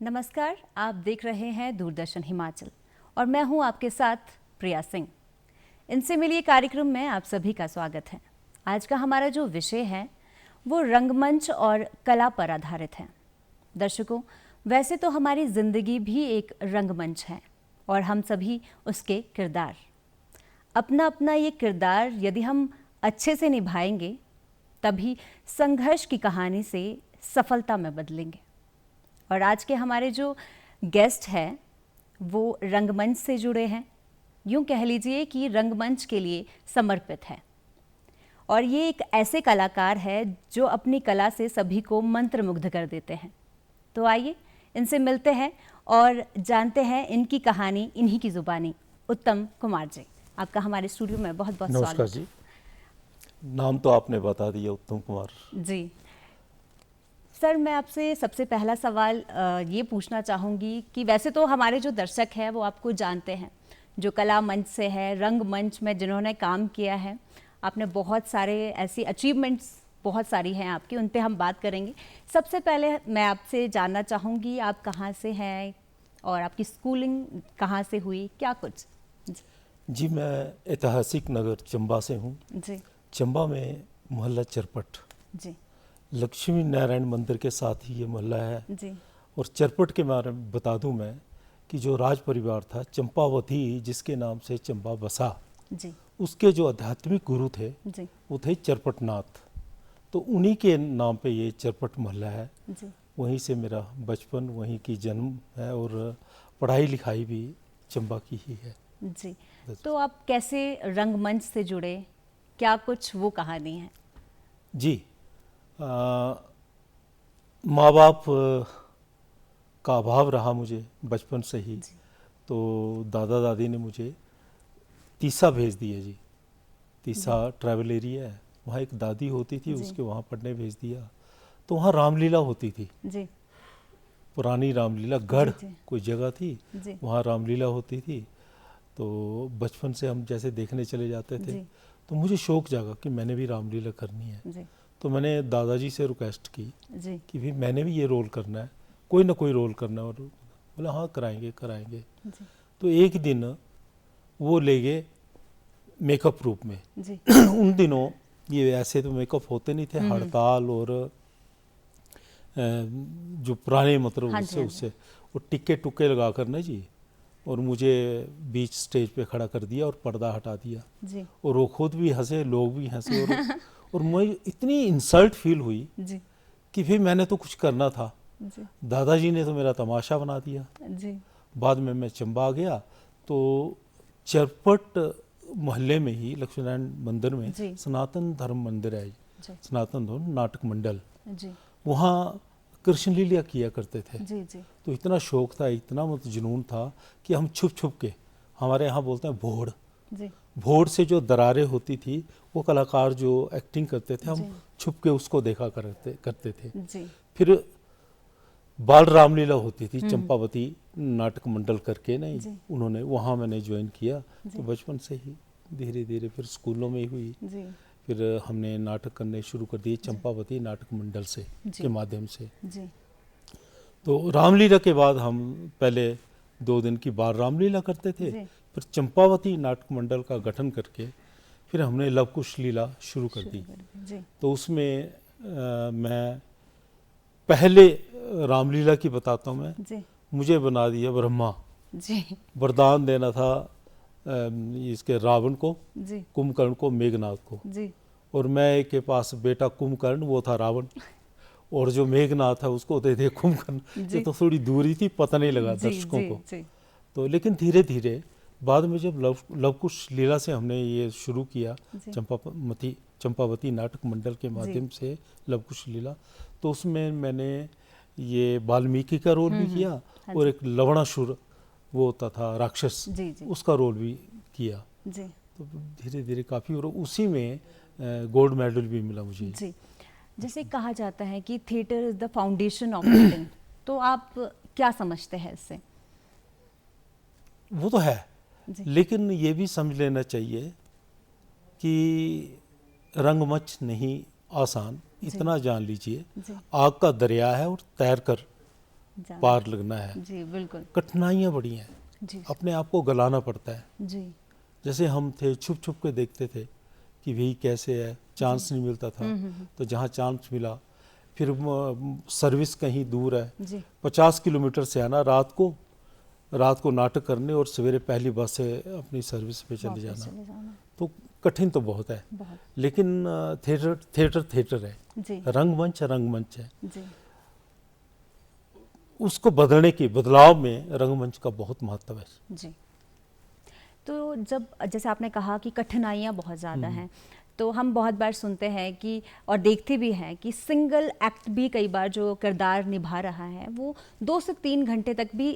नमस्कार, आप देख रहे हैं दूरदर्शन हिमाचल और मैं हूं आपके साथ प्रिया सिंह। इनसे मिलिए कार्यक्रम में आप सभी का स्वागत है। आज का हमारा जो विषय है वो रंगमंच और कला पर आधारित है। दर्शकों, वैसे तो हमारी जिंदगी भी एक रंगमंच है और हम सभी उसके किरदार। अपना अपना ये किरदार यदि हम अच्छे से निभाएंगे तभी संघर्ष की कहानी से सफलता में बदलेंगे। और आज के हमारे जो गेस्ट हैं वो रंगमंच से जुड़े हैं, यूं कह लीजिए कि रंगमंच के लिए समर्पित है। और ये एक ऐसे कलाकार है जो अपनी कला से सभी को मंत्रमुग्ध कर देते हैं। तो आइए इनसे मिलते हैं और जानते हैं इनकी कहानी इन्हीं की जुबानी। उत्तम कुमार जी, आपका हमारे स्टूडियो में बहुत बहुत स्वागत। नमस्कार जी। नाम तो आपने बता दिया, उत्तम कुमार जी सर, मैं आपसे सबसे पहला सवाल ये पूछना चाहूँगी कि वैसे तो हमारे जो दर्शक हैं वो आपको जानते हैं, जो कला मंच से है, रंग मंच में जिन्होंने काम किया है। आपने बहुत सारे ऐसी अचीवमेंट्स बहुत सारी हैं आपकी, उन पे हम बात करेंगे। सबसे पहले मैं आपसे जानना चाहूँगी आप कहाँ से हैं और आपकी स्कूलिंग कहाँ से हुई, क्या कुछ? जी, मैं ऐतिहासिक नगर चंबा से हूँ। जी चंबा में मोहल्ला चरपट, जी लक्ष्मी नारायण मंदिर के साथ ही ये मोहल्ला है। जी और चरपट के बारे में बता दूं मैं कि जो राज परिवार था चंपावती, जिसके नाम से चंबा बसा, जी उसके जो आध्यात्मिक गुरु थे जी वो थे चरपटनाथ। तो उन्हीं के नाम पे ये चरपट मोहल्ला है। जी वहीं से मेरा बचपन, वहीं की जन्म है और पढ़ाई लिखाई भी चंबा की ही है। जी। तो आप कैसे रंगमंच से जुड़े, क्या कुछ वो कहानी है? जी, माँ बाप का अभाव रहा मुझे बचपन से ही। तो दादा दादी ने मुझे तीसा भेज दिया जी। तीसा ट्रैवल एरिया है, वहाँ एक दादी होती थी, उसके वहाँ पढ़ने भेज दिया। तो वहाँ रामलीला होती थी जी पुरानी रामलीला, गढ़ जी कोई जगह थी, जी वहाँ रामलीला होती थी। तो बचपन से हम जैसे देखने चले जाते थे, जी तो मुझे शौक जागा कि मैंने भी रामलीला करनी है। जी तो मैंने दादाजी से रिक्वेस्ट की जी कि भी मैंने भी ये रोल करना है, कोई ना कोई रोल करना है। और बोला हाँ कराएंगे कराएंगे। जी तो एक दिन वो ले गए मेकअप रूप में। जी उन दिनों ये ऐसे तो मेकअप होते नहीं थे, हड़ताल और जो पुराने मतलब हाँ उससे जी उससे वो टिक्के टुक्के लगा कर ना जी, और मुझे बीच स्टेज पे खड़ा कर दिया और पर्दा हटा दिया। जी और वो खुद भी हंसे, लोग भी हंसे। और मुझे इतनी इंसल्ट फील हुई जी कि फिर मैंने तो कुछ करना था, जी दादाजी ने तो मेरा तमाशा बना दिया। जी बाद में मैं चंबा गया तो चरपट मोहल्ले में ही लक्ष्मीनारायण मंदिर में जी सनातन धर्म मंदिर है, जी सनातन धर्म नाटक मंडल, जी वहाँ कृष्ण लीला किया करते थे। जी जी तो इतना शौक था, इतना मतलब जुनून था कि हम छुप छुप के, हमारे यहाँ बोलते हैं भोड़, जी भोड़ से जो दरारें होती थी वो कलाकार जो एक्टिंग करते थे, हम जी छुप के उसको देखा करते थे। जी फिर बाल रामलीला होती थी चंपावती नाटक मंडल करके, नहीं जी उन्होंने, वहाँ मैंने ज्वाइन किया। जी तो बचपन से ही धीरे धीरे फिर स्कूलों में ही हुई। जी फिर हमने नाटक करने शुरू कर दिए चंपावती नाटक मंडल से जी के माध्यम से। जी तो रामलीला के बाद हम पहले 2 दिन की बाल रामलीला करते थे, जी फिर चंपावती नाटक मंडल का गठन करके फिर हमने लवकुश लीला शुरू कर दी। जी तो उसमें मैं पहले रामलीला की बताता हूँ मैं। जी मुझे बना दिया ब्रह्मा, जी वरदान देना था इसके रावण को, जी कुंभकर्ण को, मेघनाथ को। जी और मैं के पास बेटा कुंभकर्ण, वो था रावण, और जो मेघनाथ है उसको दे दे कुंभकर्ण। ये जी तो थोड़ी दूरी थी, पता नहीं लगा जी दर्शकों जी को। जी तो लेकिन धीरे धीरे बाद में जब लवकुश लीला से हमने ये शुरू किया, जी चंपावती नाटक मंडल के माध्यम से लवकुश लीला, तो उसमें मैंने ये वाल्मीकि का रोल भी किया हाँ और जी एक लवणासुर वो होता था राक्षस, जी जी उसका रोल भी किया। जी तो धीरे धीरे काफ़ी, और उसी में गोल्ड मेडल भी मिला मुझे। जी। जैसे कहा जाता है कि theatre is the foundation of acting, तो आप क्या समझते हैं इससे? वो तो है, जी लेकिन ये भी समझ लेना चाहिए कि रंगमंच नहीं आसान, जी इतना जान लीजिए जी आग का दरिया है और तैर कर पार लगना है। जी बिल्कुल। कठिनाइयाँ बड़ी हैं, जी अपने आप को गलाना पड़ता है। जी जैसे हम थे छुप छुप के देखते थे कि भाई कैसे है, चांस नहीं मिलता था। तो जहाँ चांस मिला, फिर सर्विस कहीं दूर है, जी 50 किलोमीटर से आना, रात को नाटक करने और सवेरे पहली बस से अपनी सर्विस पे चले वापस जाना। चले जाना। तो कठिन तो बहुत है, बहुत। लेकिन थिएटर है, जी रंगमंच है। जी उसको बदलाव में रंगमंच का बहुत महत्व है। जी। तो जब जैसे आपने कहा कि कठिनाइयाँ बहुत ज़्यादा हैं, तो हम बहुत बार सुनते हैं कि और देखते भी हैं कि सिंगल एक्ट भी कई बार जो किरदार निभा रहा है वो 2 से 3 घंटे तक भी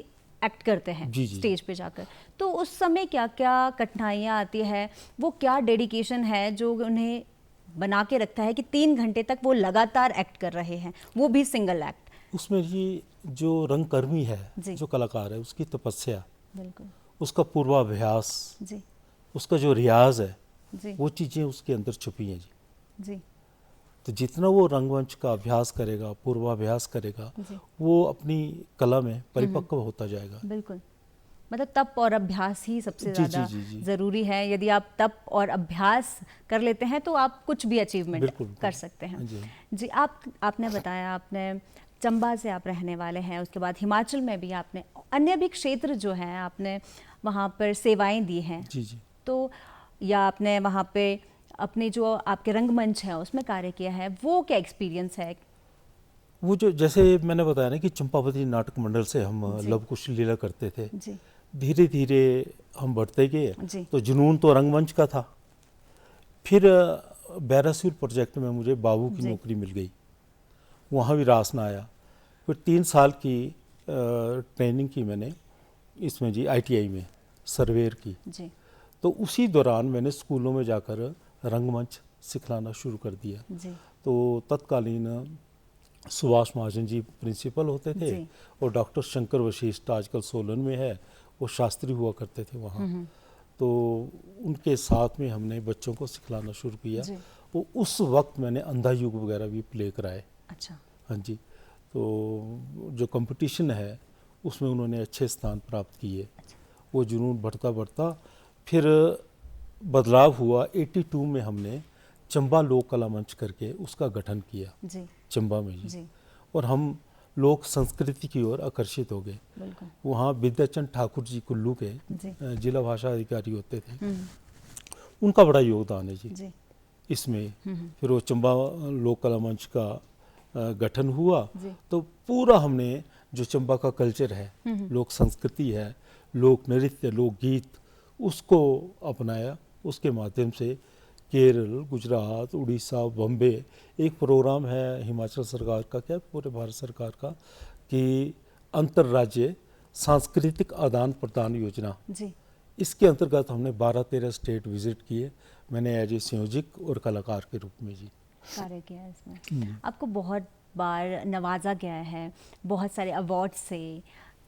एक्ट करते हैं जी, जी। स्टेज पे जाकर। तो उस समय क्या क्या कठिनाइयाँ आती है, वो क्या डेडिकेशन है जो उन्हें बना के रखता है कि 3 घंटे तक वो लगातार एक्ट कर रहे हैं, वो भी सिंगल एक्ट। उसमें जी जो रंगकर्मी है, जी। जो कलाकार है, उसकी तपस्या, बिल्कुल। उसका पूर्वाभ्यास, जी उसका जो रियाज है, जी वो चीज़ें उसके अंदर छुपी हैं जी। जी तो जितना वो रंगमंच का अभ्यास करेगा, पूर्वाभ्यास करेगा, जी वो अपनी कला में परिपक्व होता जाएगा। बिल्कुल। मतलब तप और अभ्यास ही सबसे जी, ज़्यादा जी, जी, जी। ज़रूरी है। यदि आप तप और अभ्यास कर लेते हैं तो आप कुछ भी अचीवमेंट बिल्कुल, कर बिल्कुल। सकते हैं। हाँ जी, हाँ। जी आपने बताया, आपने चंबा से आप रहने वाले हैं, उसके बाद हिमाचल में भी आपने अन्य भी क्षेत्र जो हैं आपने वहाँ पर सेवाएं दी हैं। जी, जी। तो या आपने वहाँ पे अपने जो आपके रंगमंच है उसमें कार्य किया है, वो क्या एक्सपीरियंस है? वो जो जैसे मैंने बताया ना कि चंपावती नाटक मंडल से हम जी। लव कुश लीला करते थे, जी धीरे धीरे हम बढ़ते गए। जी तो जुनून तो रंगमंच का था। फिर बैरासूर प्रोजेक्ट में मुझे बाबू की जी। नौकरी मिल गई, वहाँ भी रास ना आया। फिर 3 साल की ट्रेनिंग की मैंने इसमें जी, ITI में सर्वेयर की। जी तो उसी दौरान मैंने स्कूलों में जाकर रंगमंच सिखलाना शुरू कर दिया। जी तो तत्कालीन सुभाष महाजन जी प्रिंसिपल होते थे, जी और डॉक्टर शंकर वशिष्ठ आजकल सोलन में है, वो शास्त्री हुआ करते थे वहाँ। तो उनके साथ में हमने बच्चों को सिखलाना शुरू किया। जी। वो उस वक्त मैंने अंधा युग वगैरह भी प्ले कराए। अच्छा। हाँ जी। तो जो कंपटीशन है उसमें उन्होंने अच्छे स्थान प्राप्त किए। वो जुनून बढ़ता बढ़ता फिर बदलाव हुआ। 82 में हमने चंबा लोक कला मंच करके उसका गठन किया जी चंबा में जी। जी और हम लोक संस्कृति की ओर आकर्षित हो गए। बिल्कुल। वहाँ विद्याचंद ठाकुर जी कुल्लू के जी जिला भाषा अधिकारी होते थे, उनका बड़ा योगदान है जी जी इसमें। फिर वो चंबा लोक कला मंच का गठन हुआ। जी तो पूरा हमने जो चंबा का कल्चर है, लोक संस्कृति है, लोक नृत्य, लोकगीत, उसको अपनाया। उसके माध्यम से केरल, गुजरात, उड़ीसा, बॉम्बे, एक प्रोग्राम है हिमाचल सरकार का, क्या पूरे भारत सरकार का, कि अंतर्राज्य सांस्कृतिक आदान प्रदान योजना। जी इसके अंतर्गत हमने 12-13 स्टेट विजिट किए, मैंने एज ए संयोजक और कलाकार के रूप में जी कार्य किया है इसमें। आपको बहुत बार नवाजा गया है बहुत सारे अवार्ड से।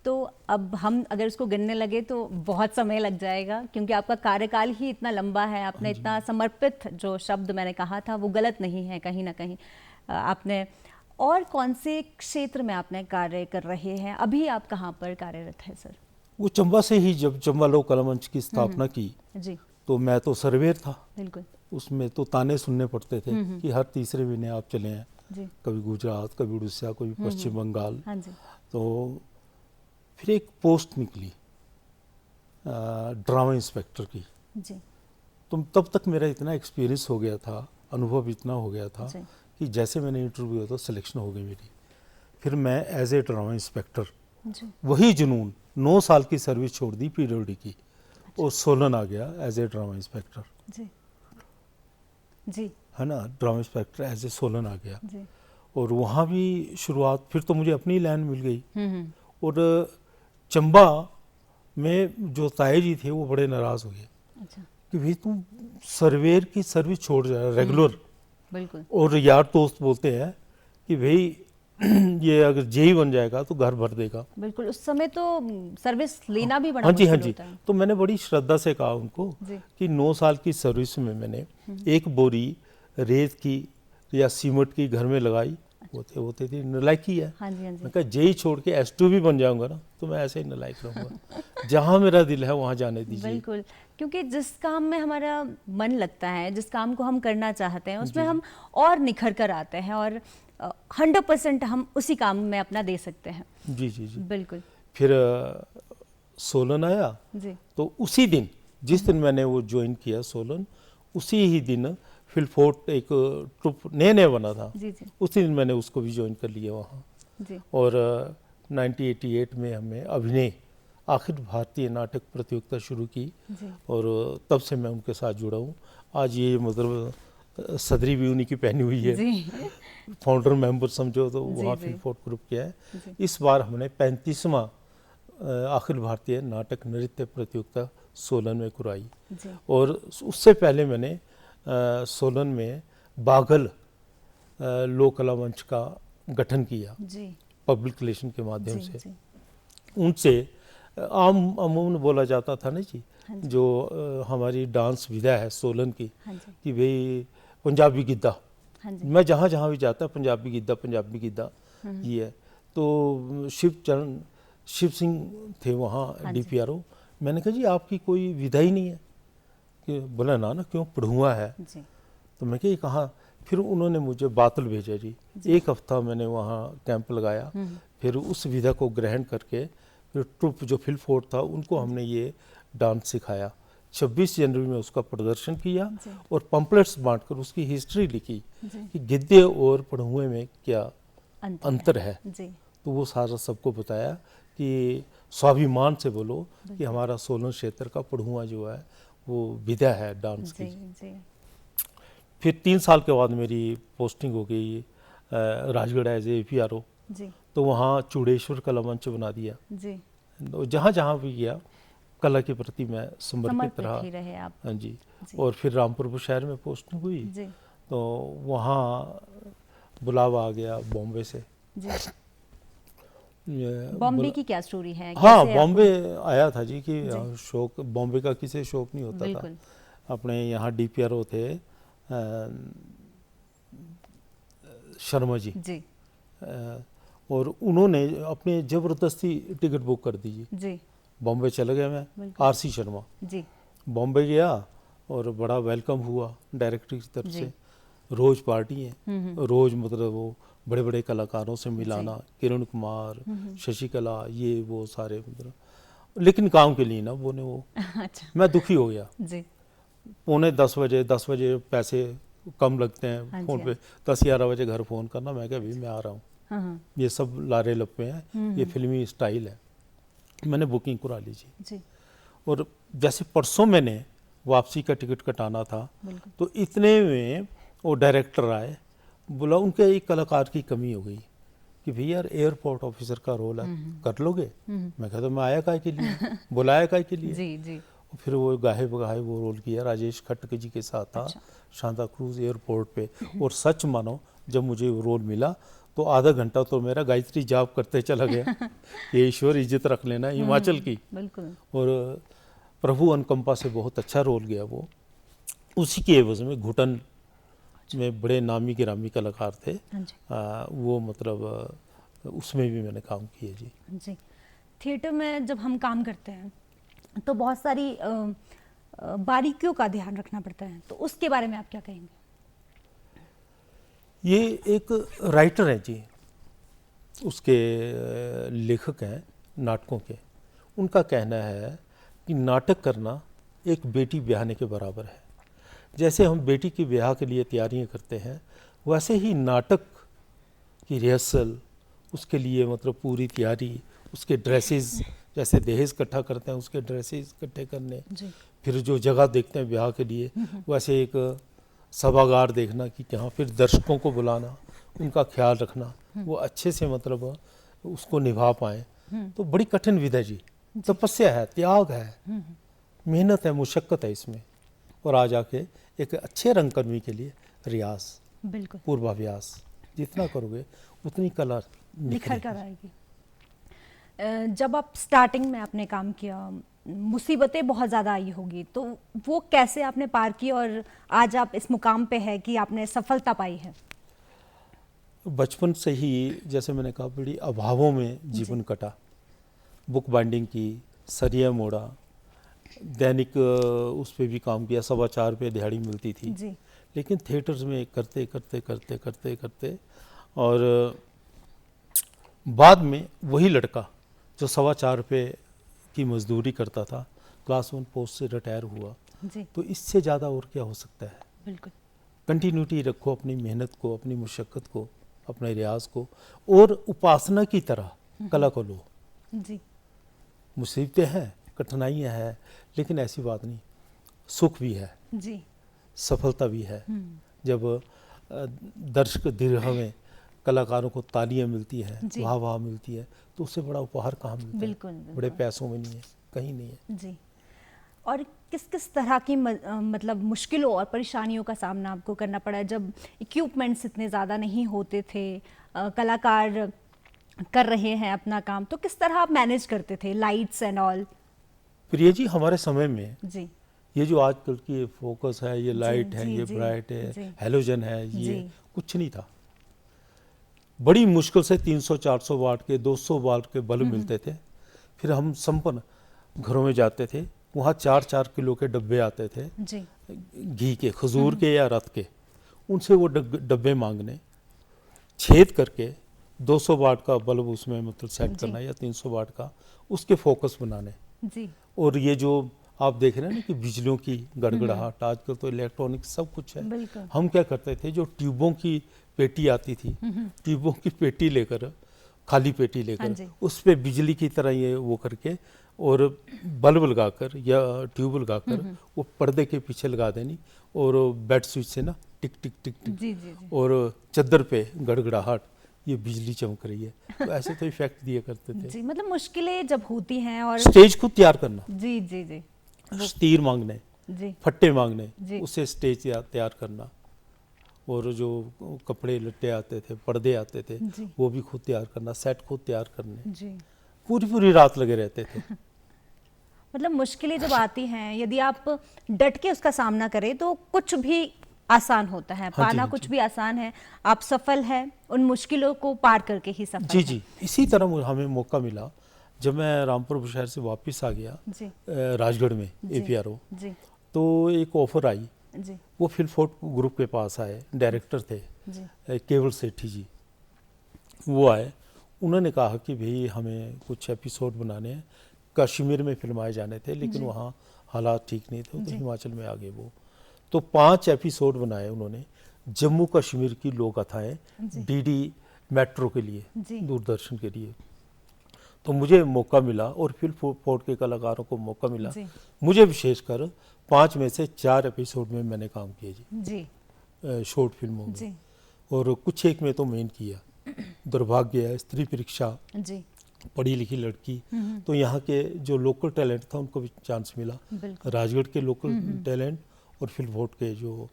तो अब हम अगर उसको गिनने लगे तो बहुत समय लग जाएगा, क्योंकि आपका कार्यकाल ही इतना लंबा है। आपने इतना समर्पित, जो शब्द मैंने कहा था वो गलत नहीं है कहीं ना कहीं। आपने और कौन से क्षेत्र में आपने कार्य कर रहे हैं? अभी आप कहाँ पर कार्यरत हैं सर? वो चंबा से ही, जब चंबा लोक कला मंच की स्थापना की जी तो मैं तो सर्वेयर था। बिल्कुल। उसमें तो ताने सुनने पड़ते थे कि हर तीसरे महीने आप चले हैं, जी कभी गुजरात, कभी उड़ीसा, कभी पश्चिम बंगाल। हाँ जी। तो फिर एक पोस्ट निकली ड्रामा इंस्पेक्टर की। जी तो तब तक मेरा इतना एक्सपीरियंस हो गया था, अनुभव इतना हो गया था जी कि जैसे मैंने इंटरव्यू दिया तो सिलेक्शन हो गई मेरी। फिर मैं एज ए ड्रामा इंस्पेक्टर, जी वही जुनून, 9 साल की सर्विस छोड़ दी PWD की, और सोलन आ गया एज ए ड्रामा इंस्पेक्टर। जी जी है ना, drama inspector as a Solon आ गया। जी और वहाँ भी शुरुआत, फिर तो मुझे अपनी लाइन मिल गई। और चंबा में जो ताए जी थे वो बड़े नाराज़ हो गए अच्छा। कि भाई तुम सर्वेयर की सर्विस छोड़ जा रहा रेगुलर। बिल्कुल। और यार दोस्त बोलते हैं कि भाई ये अगर जेई बन जाएगा तो घर भर देगा। बिल्कुल, उस समय तो सर्विस लेना भी बड़ा हाँ जी, हाँ मुश्किल जी। होता है। तो मैंने बड़ी श्रद्धा से कहा उनको जी कि 9 साल की सर्विस में मैंने एक बोरी रेत की या सीमेंट की घर में लगाई, वो थी नलायकी है। हाँ जी, हाँ जी। मैं कहा जेई छोड़ के S2 भी बन जाऊंगा ना तो मैं ऐसे ही नलायक रहूंगा। जहां मेरा दिल है वहां जाने दीजिए। बिल्कुल, क्योंकि जिस काम में हमारा मन लगता है, जिस काम को हम करना चाहते हैं, उसमें जी, हम और निखर कर आते हैं और 100% हम उसी काम में अपना दे सकते हैं। जी जी जी। बिल्कुल। फिर सोलन आया जी तो उसी दिन जिस दिन मैंने वो ज्वाइन किया सोलन, उसी ही दिन फिलफोर्ट एक ट्रुप नए नए बना था, जी जी उसी दिन मैंने उसको भी ज्वाइन कर लिया वहाँ। जी। और 1988 में हमें अभिनय अखिल भारतीय नाटक प्रतियोगिता शुरू की जी और तब से मैं उनके साथ जुड़ा हूँ। आज ये मतलब सदरी भी उन्हीं की पहनी हुई है। जी फाउंडर मेंबर समझो तो जी, वहाँ जी। फिलफोर्ट ग्रुप किया है। जी इस बार हमने 35वां अखिल भारतीय नाटक नृत्य प्रतियोगिता सोलन में कराई। जी और उससे पहले मैंने सोलन में बागल लोक कला मंच का गठन किया जी पब्लिक रिलेशन के माध्यम जी से। जी। उनसे अमूमन बोला जाता था ना जी, हाँ जी जो हमारी डांस विधा है सोलन की, हाँ जी कि भाई पंजाबी गिद्दा, हाँ जी। मैं जहाँ जहाँ भी जाता पंजाबी गिद्दा ये है। तो शिव सिंह थे वहाँ हाँ जी। DPRO। मैंने कहा जी आपकी कोई विधा ही नहीं है? कि बोला ना ना क्यों, पढ़ुआ है। जी तो मैं कहा कहाँ? फिर उन्होंने मुझे बातल भेजा जी। एक हफ्ता मैंने वहाँ कैंप लगाया। फिर उस विधा को ग्रहण करके फिर ट्रुप जो फिलफोर्ट था उनको हमने ये डांस सिखाया। 26 जनवरी में उसका प्रदर्शन किया जी और पंपलेट्स बांटकर उसकी हिस्ट्री लिखी जी। कि गिद्दे और पढ़ुए में क्या अंतर है। जी तो वो सारा सबको बताया कि स्वाभिमान से बोलो कि हमारा सोलन क्षेत्र का पढ़ुआ जो है वो विधा है डांस जी की। जी फिर 3 साल के बाद मेरी पोस्टिंग हो गई राजगढ़ एज ए APRO। जी तो वहाँ चूड़ेश्वर कला मंच बना दिया। जी। तो जहाँ जहाँ भी गया कला के प्रति मैं समर्पित रहा। ही रहे आप। हाँ जी। जी। और फिर रामपुर शहर में पोस्टिंग हुई जी तो वहाँ बुलावा आ गया बॉम्बे से। जी। ये बॉम्बे बुला- की क्या स्टोरी है? हाँ कैसे बॉम्बे आया था जी कि जी। शौक, बॉम्बे का किसे शौक नहीं होता था। बिल्कुल। अपने यहाँ DPRO थे शर्मा जी। जी और उन्होंने अपने ज़बरदस्ती टिकट बुक कर दी जी। जी बॉम्बे चला गया मैं। बिल्कुल। RC शर्मा। जी बॉम्बे गया और बड़ा वेलकम हुआ डायरेक्टर की तरफ जी। से। रोज़ पार्टी है, रोज़ मतलब वो बड़े बड़े कलाकारों से मिलाना, किरण कुमार, शशिकला, ये वो सारे मतलब, लेकिन काम के लिए ना वो ने वो। अच्छा। मैं दुखी हो गया। जी 10 बजे पैसे कम लगते हाँ हैं जी, फ़ोन पे, 10-11 बजे घर फ़ोन करना। मैं कहा भाई मैं आ रहा हूँ, हाँ ये सब लारे लप्पे हैं, ये फिल्मी स्टाइल है। मैंने बुकिंग करा ली जी। जी और जैसे परसों मैंने वापसी का टिकट कटाना था बिल्कुल। तो इतने में वो डायरेक्टर आए, बोला उनके एक कलाकार की कमी हो गई कि भैया यार एयरपोर्ट ऑफिसर का रोल है, कर लोगे? मैं कहता मैं आया काय के लिए, बुलाया काय के लिए। जी जी फिर वो गाहे बगाहे वो रोल किया, राजेश खट्टर जी के साथ था। अच्छा। शांता क्रूज एयरपोर्ट पे। और सच मानो जब मुझे वो रोल मिला तो आधा घंटा तो मेरा गायत्री जाप करते चला गया कि ईश्वर इज्जत रख लेना हिमाचल की। बिल्कुल। और प्रभु अनुकंपा से बहुत अच्छा रोल गया वो। उसी के एवज में घुटन में बड़े नामी गिरामी कलाकार थे, हाँ जी वो मतलब उसमें भी मैंने काम किया जी। जी। थिएटर में जब हम काम करते हैं तो बहुत सारी बारीकियों का ध्यान रखना पड़ता है, तो उसके बारे में आप क्या कहेंगे? ये एक राइटर हैं जी, उसके लेखक हैं नाटकों के। उनका कहना है कि नाटक करना एक बेटी ब्याहने के बराबर है। जैसे हम बेटी की ब्याह के लिए तैयारियां करते हैं, वैसे ही नाटक की रिहर्सल, उसके लिए मतलब पूरी तैयारी, उसके ड्रेसेस, जैसे दहेज इकट्ठा करते हैं उसके ड्रेसेस इकट्ठे करने, जी फिर जो जगह देखते हैं ब्याह के लिए, वैसे एक सभागार देखना कि जहाँ, फिर दर्शकों को बुलाना, उनका ख्याल रखना, वो अच्छे से मतलब उसको निभा पाएँ। तो बड़ी कठिन विधा जी, तपस्या है, त्याग है, मेहनत है, मुशक्क़त है इसमें। और आ जाके एक अच्छे रंगकर्मी के लिए रियाज, बिल्कुल पूर्वाभ्यास जितना करोगे उतनी कला निखर कर आएगी। जब आप स्टार्टिंग में आपने काम किया, मुसीबतें बहुत ज़्यादा आई होगी, तो वो कैसे आपने पार की और आज आप इस मुकाम पे है कि आपने सफलता पाई है? बचपन से ही जैसे मैंने कहा बड़ी अभावों में जीवन कटा। बुक बाइंडिंग की, सरिया मोड़ा, दैनिक उस पर भी काम किया, 4.25 दिहाड़ी मिलती थी जी। लेकिन थिएटर्स में करते करते करते करते करते और बाद में वही लड़का जो 4.25 की मजदूरी करता था क्लास 1 पोस्ट से रिटायर हुआ। जी। तो इससे ज़्यादा और क्या हो सकता है। बिल्कुल। कंटिन्यूटी रखो अपनी मेहनत को, अपनी मुशक्क़त को, अपने रियाज को, और उपासना की तरह कला को लो। जी। मुसीबतें हैं, कठिनाइयाँ हैं, लेकिन ऐसी बात नहीं, सुख भी है, जी। सफलता भी है। जब दर्शक दीर्घ में कलाकारों को तालियां मिलती है, जी। वाह वाह मिलती है, तो उससे बड़ा उपहार कहाँ मिलता बिल्कुल, है। बिल्कुल। बड़े पैसों में नहीं है, कहीं नहीं है। जी। और किस किस तरह की मतलब मुश्किलों और परेशानियों का सामना आपको करना पड़ा जब इक्विपमेंट्स इतने ज़्यादा नहीं होते थे, कलाकार कर रहे हैं अपना काम, तो किस तरह आप मैनेज करते थे लाइट्स एंड ऑल? प्रिय जी, हमारे समय में जी। ये जो आजकल की फोकस है, ये लाइट है, जी, ये जी, ब्राइट है, जी। हेलोजन है, जी। ये कुछ नहीं था। बड़ी मुश्किल से 300-400 वाट के, 200 वाट के बल्ब मिलते थे। फिर हम संपन्न घरों में जाते थे, वहाँ 4-4 किलो के डब्बे आते थे जी। घी के, खजूर के या रत के। उनसे वो डब्बे मांगने, छेद करके 200 वाट का बल्ब उसमें मतलब सेट करना या 300 वाट का, उसके फोकस बनाने। जी। और ये जो आप देख रहे हैं ना कि बिजलियों की गड़गड़ाहट, आजकल तो इलेक्ट्रॉनिक सब कुछ है। बिल्कुल। हम क्या करते थे, जो ट्यूबों की पेटी आती थी, ट्यूबों की पेटी लेकर, खाली पेटी हाँ लेकर, जी। उस पे बिजली की तरह ये वो करके और बल्ब लगाकर या ट्यूब लगाकर वो पर्दे के पीछे लगा देनी, और बेड स्विच से ना टिक टिक टिक टिक, जी। जी। जी। और चादर पे गड़गड़ाहट, ये बिजली चमक रही है। तो ऐसे तो इफेक्ट दिया करते थे। जी, मतलब मुश्किलें जब होती हैं और स्टेज खुद तैयार करना, जी। जी। जी। तीर मांगने, जी। फट्टे मांगने, जी। उससे स्टेज तैयार करना, और जो कपड़े लट्टे आते थे, पर्दे आते थे, जी। वो भी खुद तैयार करना, सेट खुद तैयार करने। जी। पूरी पूरी रात लगे रहते थे। मतलब मुश्किलें जब आती हैं, यदि आप डट के उसका सामना करें तो कुछ भी आसान होता है, हाँ जी, पाना हाँ कुछ जी। भी आसान है। आप सफल हैं उन मुश्किलों को पार करके ही सफल जी हैं। जी, इसी तरह हमें मौका मिला जब मैं रामपुर शहर से वापस आ गया जी। राजगढ़ में जी। APRO, जी। तो एक ऑफर आई। जी। वो फिल्मफोर्ट ग्रुप के पास आए, डायरेक्टर थे जी। केवल सेठी जी। वो आए, उन्होंने कहा कि भाई हमें कुछ एपिसोड बनाने हैं। कश्मीर में फिल्माए जाने थे, लेकिन जी। वहाँ हालात ठीक नहीं थे, तो जी। हिमाचल में आ गए वो। तो 5 एपिसोड बनाए उन्होंने जम्मू कश्मीर की लोक कथाएँ, जी। DD मेट्रो के लिए, जी। दूरदर्शन के लिए। तो मुझे मौका मिला और फिल्मफोर्ट के कलाकारों को मौका मिला। जी। मुझे विशेषकर 5 में से 4 एपिसोड में मैंने काम किया जी, जी। शॉर्ट फिल्मों में। जी। और कुछ एक में तो मेन किया, दुर्भाग्य है, स्त्री परीक्षा, जी। पढ़ी लिखी लड़की। तो यहाँ के जो लोकल टैलेंट था उनको भी चांस मिला, बिल्कुल। राजगढ़ के लोकल टैलेंट और फिल्मफोर्ट के जो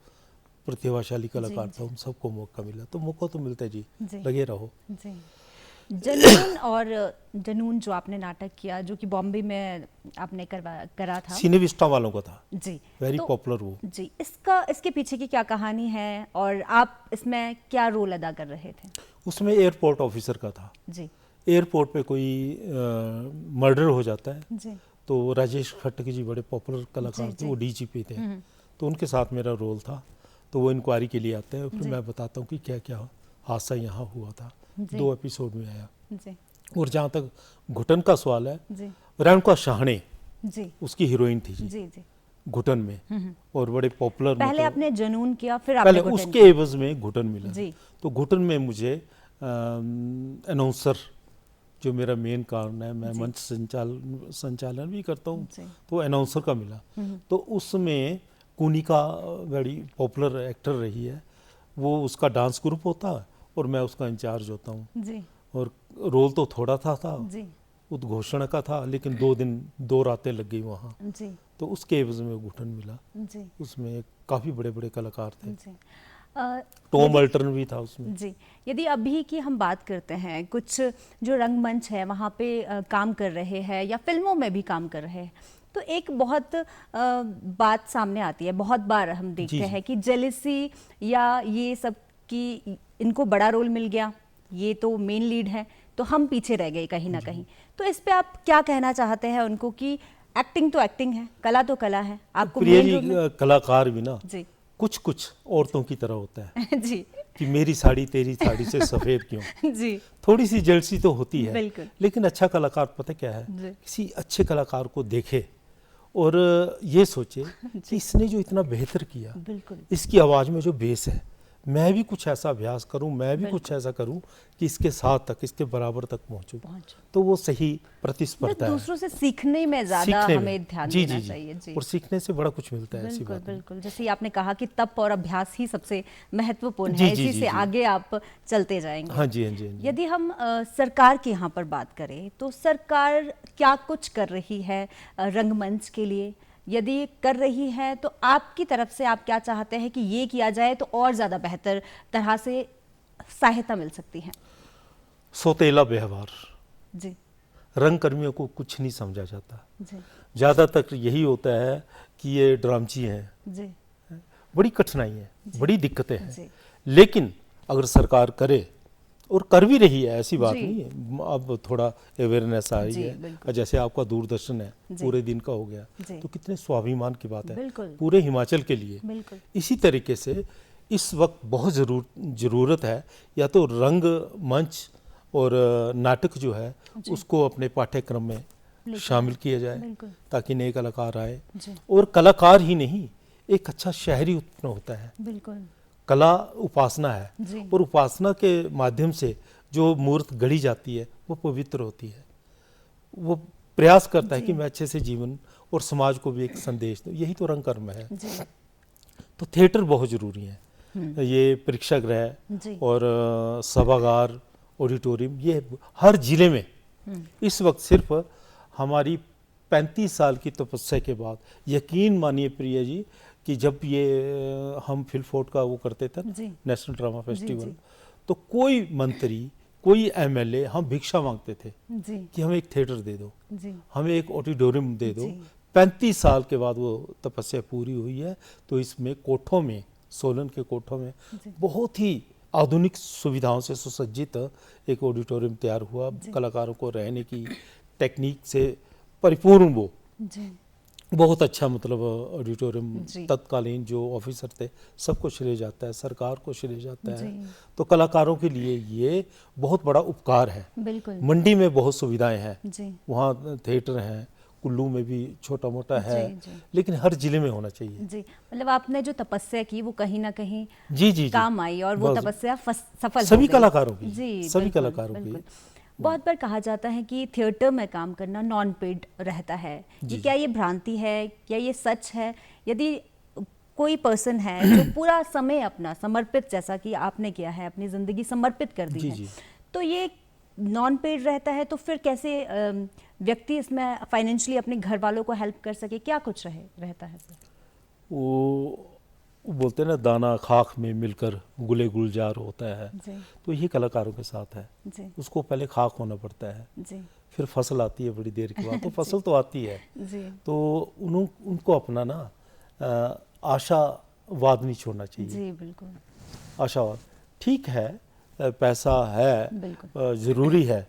प्रतिभाशाली कलाकार जी। था उन सबको मौका मिला। तो मौका तो मिलता है जी, जी। लगे रहो। जी। जनून और जनून जो आपने नाटक किया, जो कि बॉम्बे में आपने करा था। सिनेविस्टा वालों का था, जी। वेरी तो पॉपुलर वो। जी, इसके पीछे की क्या कहानी है और आप इसमें क्या रोल अदा कर रहे थे? उसमें एयरपोर्ट ऑफिसर का था। जी। एयरपोर्ट पे कोई मर्डर हो जाता है, जी। तो राजेश खट्टक जी बड़े पॉपुलर कलाकार जी, थे, जी। वो DGP थे। तो उनके साथ मेरा रोल था। तो वो इंक्वायरी के लिए आते हैं, फिर जी। मैं बताता हूँ कि क्या क्या हादसा यहाँ हुआ था। जी। 2 एपिसोड में आया। जी। और जहाँ तक घुटन का सवाल है, जी। रेणुका शाहणे जी। उसकी हीरोइन थी जी, जी। जी। घुटन में, और बड़े पॉपुलर। पहले आपने जनून किया, फिर पहले आपने घुटन उसके एवज में घुटन मिला। जी। तो घुटन में मुझे अनाउंसर, जो मेरा मेन कारण है, मैं जी। मंच संचालन भी करता हूँ, जी। तो अनाउंसर का मिला। तो उसमें कुनिका बड़ी पॉपुलर एक्टर रही है, वो उसका डांस ग्रुप होता है और मैं उसका इंचार्ज होता हूँ। जी। और रोल तो थोड़ा था, जी। उद्घोषणा का था, लेकिन 2 दिन 2 रातें लग गई वहाँ। जी। तो उसके एवज में घुटन मिला। जी। उसमें काफ़ी बड़े बड़े कलाकार थे, जी। टॉम अल्टन भी था उसमें। जी, यदि अभी की हम बात करते हैं, कुछ जो रंगमंच है वहाँ पे काम कर रहे हैं या फिल्मों में भी काम कर रहे हैं, तो एक बहुत बात सामने आती है, बहुत बार हम देखते जी। हैं कि जेलिसी या ये सब की इनको बड़ा रोल मिल गया, ये तो मेन लीड है, तो हम पीछे रह गए कहीं ना कहीं। तो इस पे आप क्या कहना चाहते हैं उनको कि एक्टिंग तो एक्टिंग है, कला तो कला है, आपको प्रिया मेन जी, रोल में। कलाकार भी ना जी कुछ कुछ औरतों की तरह होता है जी कि मेरी साड़ी तेरी साड़ी से सफ़ेद क्यों। जी थोड़ी सी जलसी तो होती है, बिल्कुल। लेकिन अच्छा कलाकार पता क्या है, जी किसी अच्छे कलाकार को देखे और ये सोचे कि इसने जो इतना बेहतर किया, बिल्कुल इसकी आवाज़ में जो बेस है, मैं भी कुछ ऐसा अभ्यास करूं, मैं भी कुछ ऐसा करूं कि इसके साथ तक, इसके बराबर तक पहुंचूं। पहुंचो। तो वो सही प्रतिस्पर्धा है। दूसरों से सीखने में ज्यादा सीखने में, हमें ध्यान जी देना जी चाहिए। जी, जी और सीखने से बड़ा कुछ मिलता है, ऐसी बिल्कुल बात नहीं। बिल्कुल, जैसे आपने कहा कि तप और अभ्यास ही सबसे महत्वपूर्ण जी है, जी इसी जी से जी। आगे आप चलते जाएंगे। हाँ जी हाँ जी हाँ जी। यदि हम सरकार की यहाँ पर बात करें तो सरकार क्या कुछ कर रही है रंगमंच के लिए? यदि कर रही है तो आपकी तरफ से आप क्या चाहते हैं कि ये किया जाए तो और ज़्यादा बेहतर तरह से सहायता मिल सकती है? सौतेला व्यवहार, जी रंग कर्मियों को कुछ नहीं समझा जाता। जी ज़्यादातर यही होता है कि ये ड्रामची हैं, जी बड़ी कठिनाई है, बड़ी दिक्कतें हैं। जी लेकिन अगर सरकार करे, और कर भी रही है, ऐसी बात जी। नहीं है, अब थोड़ा अवेयरनेस आ रही जी, है। बिल्कुल। जैसे आपका दूरदर्शन है, जी। पूरे दिन का हो गया, जी। तो कितने स्वाभिमान की बात है बिल्कुल पूरे हिमाचल के लिए। बिल्कुल इसी तरीके से इस वक्त बहुत ज़रूरत है, या तो रंग मंच और नाटक जो है जी। उसको अपने पाठ्यक्रम में लेकर शामिल आए। किया जाए, बिल्कुल ताकि नए कलाकार आए। जी और कलाकार ही नहीं, एक अच्छा शहरी उत्पन्न होता है। बिल्कुल कला उपासना है, जी और उपासना के माध्यम से जो मूर्त गढ़ी जाती है वो पवित्र होती है। वो प्रयास करता है जी। कि मैं अच्छे से जीवन और समाज को भी एक संदेश दूं। यही तो रंग कर्म है। जी तो थिएटर बहुत ज़रूरी है। ये प्रेक्षागृह जी और सभागार, ऑडिटोरियम, ये हर जिले में इस वक्त सिर्फ हमारी 35 साल की तपस्या के बाद, यकीन मानिए प्रिया जी, कि जब ये हम फिल्फोर्ट का वो करते थे ना, जी नेशनल ड्रामा जी फेस्टिवल, तो कोई मंत्री, कोई एमएलए, हम भिक्षा मांगते थे जी कि हमें एक थिएटर दे दो, जी हमें एक ऑडिटोरियम दे दो। जी 35 साल के बाद वो तपस्या पूरी हुई है। तो इसमें कोठों में, सोलन के कोठों में जी। बहुत ही आधुनिक सुविधाओं से सुसज्जित एक ऑडिटोरियम तैयार हुआ, जी। कलाकारों को रहने की टेक्निक से परिपूर्ण। वो जी बहुत अच्छा, मतलब ऑडिटोरियम, जी। तत्कालीन जो ऑफिसर थे सबको श्रेय जाता है, सरकार को श्रेय जाता है। जी तो कलाकारों के लिए ये बहुत बड़ा उपकार है। बिल्कुल मंडी में बहुत सुविधाएं हैं, जी वहाँ थिएटर हैं, कुल्लू में भी छोटा मोटा है, जी जी लेकिन हर जिले में होना चाहिए। जी, मतलब आपने जो तपस्या की वो कहीं ना कहीं जी जी जी, काम आई और वो बहुत- तपस्या सफल हो सभी गई। कलाकारों की, जी सभी बिल्कुल, कलाकारों की। बिल्कुल। बहुत बार कहा जाता है कि थिएटर में काम करना नॉन पेड रहता है। ये क्या ये भ्रांति है, क्या ये सच है? यदि कोई पर्सन है जो पूरा समय अपना समर्पित, जैसा कि आपने किया है, अपनी ज़िंदगी समर्पित कर दी जी है, जी। तो ये नॉन पेड रहता है, तो फिर कैसे व्यक्ति इसमें फाइनेंशियली अपने घर वालों को हेल्प कर सके? क्या कुछ रहता है सर? वो बोलते हैं ना, दाना खाक में मिलकर गुले गुलजार होता है। जी तो यही कलाकारों के साथ है। जी उसको पहले खाक होना पड़ता है, जी फिर फसल आती है बड़ी देर के बाद। तो फसल तो आती है, जी तो उनको अपना ना आशावाद नहीं छोड़ना चाहिए। जी बिल्कुल आशावाद ठीक है, पैसा है, बिल्कुल ज़रूरी है,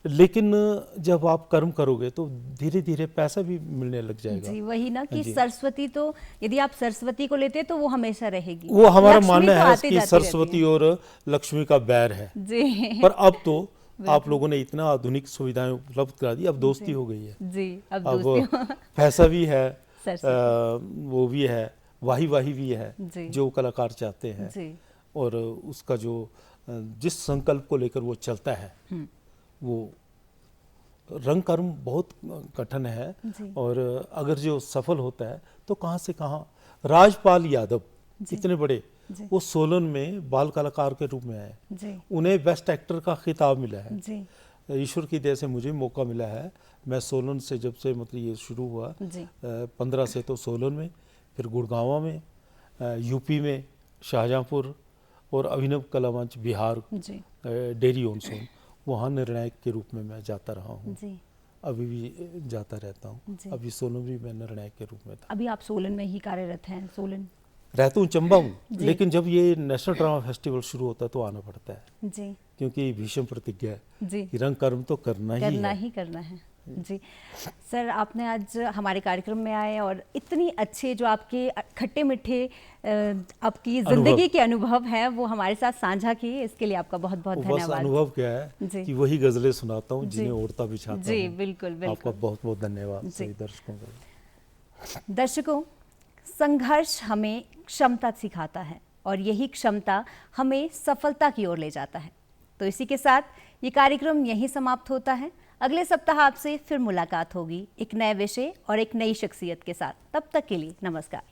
लेकिन जब आप कर्म करोगे तो धीरे धीरे पैसा भी मिलने लग जाएगा। जी, वही ना कि जी। सरस्वती तो, यदि आप सरस्वती को लेते हैं तो वो हमेशा रहेगी। वो हमारा लक्ष्मी मानना तो है आती कि जाती सरस्वती रहती और लक्ष्मी का बैर है। हैं। जी पर अब तो आप लोगों ने इतना आधुनिक सुविधाएं उपलब्ध करा दी, अब दोस्ती हो गई है। जी अब अब दोस्ती पैसा भी है, सरस्वती वो भी है, वाही वाही भी है, जी जो कलाकार चाहते हैं। जी और उसका जो जिस संकल्प को लेकर वो चलता है, वो रंग कर्म बहुत कठिन है। जी और अगर जो सफल होता है तो कहाँ से कहाँ, राजपाल यादव जी। इतने बड़े, जी वो सोलन में बाल कलाकार के रूप में आए, जी उन्हें बेस्ट एक्टर का खिताब मिला है। जी ईश्वर की दया से मुझे मौका मिला है। मैं सोलन से, जब से मतलब ये शुरू हुआ जी 15 से, तो सोलन में, फिर गुड़गांव में, यूपी में शाहजहाँपुर, और अभिनव कला मंच बिहार, जी डेरी ऑन सोन, वहाँ निर्णायक के रूप में मैं जाता रहा हूँ, जी अभी भी जाता रहता हूँ। जी। अभी सोलन भी मैं निर्णायक के रूप में था। अभी आप सोलन में ही कार्यरत हैं? सोलन रहता हूँ चंबा हूँ, लेकिन जब ये नेशनल ड्रामा फेस्टिवल शुरू होता है तो आना पड़ता है जी क्योंकि भीषम प्रतिज्ञा है जी, कि रंग कर्म तो करना करना ही ही करना है जी। सर, आपने आज हमारे कार्यक्रम में आए और इतनी अच्छे जो आपके खट्टे मीठे आपकी ज़िंदगी के अनुभव हैं वो हमारे साथ साझा किए, इसके लिए आपका बहुत बहुत बस धन्यवाद। अनुभव क्या है जी। कि वही गज़लें सुनाता हूँ जी। जिन्हें ओढ़ता बिछाता जी, हूँ। बिल्कुल आपका बिल्कुल। बहुत बहुत धन्यवाद जी। सभी दर्शकों का। दर्शकों, संघर्ष हमें क्षमता सिखाता है और यही क्षमता हमें सफलता की ओर ले जाता है। तो इसी के साथ ये कार्यक्रम यहीं समाप्त होता है। अगले सप्ताह आपसे फिर मुलाकात होगी एक नए विषय और एक नई शख्सियत के साथ। तब तक के लिए नमस्कार।